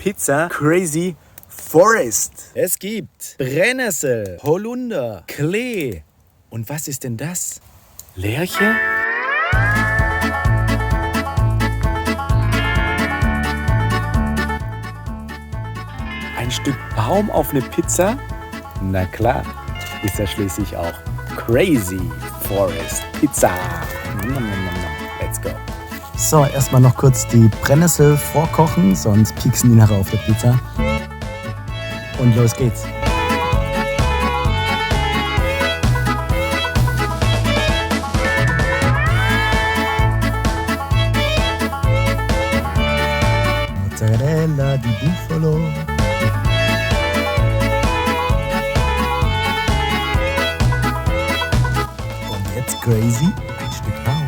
Pizza Crazy Forest. Es gibt Brennnessel, Holunder, Klee. Und was ist denn das? Lerche? Ein Stück Baum auf eine Pizza? Na klar, ist ja schließlich auch Crazy Forest Pizza. Let's go. So, erstmal noch kurz die Brennnessel vorkochen, sonst pieksen die nachher auf der Pizza. Und los geht's. Mozzarella di Buffalo. Und jetzt crazy, ein Stück Baum.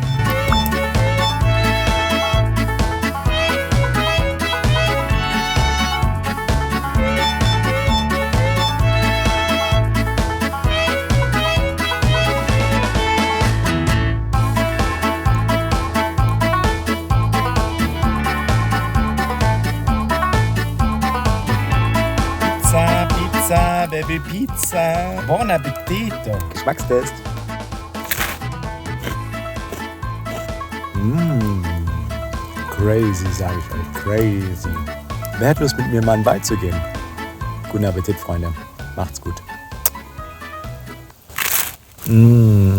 Pizza, Baby Pizza. Buon appetito. Geschmackstest. Crazy, sage ich euch. Crazy. Wer hat Lust, mit mir mal in den Wald zu gehen? Guten Appetit, Freunde. Macht's gut.